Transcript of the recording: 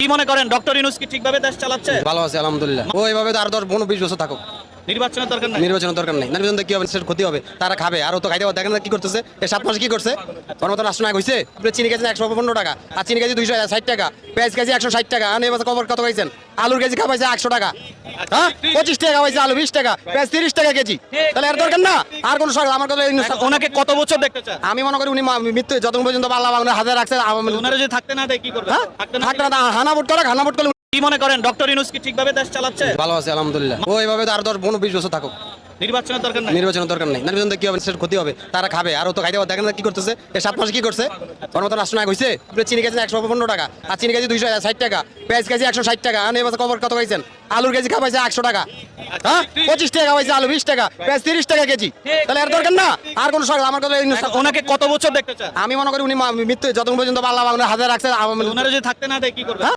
কি মনে করেন ডক্টর ইউনূস কি ঠিকভাবে দেশ চালাচ্ছে? ভালো আছে আলহামদুলিল্লাহ। ও এইভাবে তো আর 10-15-20 বছর থাকুক। নির্বাচনের দরকার নাই। নির্বাচনের দরকার নেই। নির্বাচন কি হবে, ক্ষতি হবে, তারা খাবে আর ও তো খাইতে পারে। দেখেন না কি করতেছে, এই 7 মাসে কি করছে। ওর মতো রাষ্ট্রনায়ক হয়েছে। আপনি চিনি কেজি 115 টাকা, আর চিনি কেজি 260 টাকা, পেঁয়াজ কেজি 160 টাকা। আর এবছর কত খাইছেন? আলুর কেজি খাওয়াইছে 100 টাকা, হ্যাঁ 25 টাকা খাওয়াইছে, আলু 20 টাকা, পেঁয়াজ 30 টাকা কেজি। তাহলে এর দরকার না আর কোন সরকার। আমার কথা ওনাকে কত বছর দেখতে চান? আমি মনে করি উনি মৃত্যু যতক্ষণ পর্যন্ত আল্লাহ বাংলার হাজার রাখছে। ওনারা যদি থাকতে না দেয় কি করবে? থাকতে না হানা ভোট করে, হানা ভোট করলে। কি মনে করেন ডক্টর ইউনূস কি ঠিকভাবে দেশ চালাচ্ছে? ভালো আছে আলহামদুলিল্লাহ। ও এইভাবে তো আর 10-15-20 বছর থাকুক। নির্বাচনের দরকার নাই। নির্বাচনের দরকার নেই। নির্বাচন কি হবে, ক্ষতি হবে, তারা খাবে আর ও তো খাইতে পারে। দেখেন না কি করতেছে, এই 7 মাসে কি করছে। ওর মতো রাষ্ট্রনায়ক হয়েছে। আপনি চিনি কেজি 115 টাকা, আর চিনি কেজি 260 টাকা, পেঁয়াজ কেজি 160 টাকা। আর এবছর কত খাইছেন? আলুর কেজি খাওয়াইছে 100 টাকা, হ্যাঁ 25 টাকা খাওয়াইছে, আলু 20 টাকা, পেঁয়াজ 30 টাকা কেজি। তাহলে এর দরকার না আর কোন সরকার। আমার কথা ওনাকে কত বছর দেখতে চান? আমি মনে করি উনি মৃত্যু যতক্ষণ পর্যন্ত আল্লাহ বাংলার হাজার রাখছে। ওনারা যদি থাকতে না দেয় কি করবে?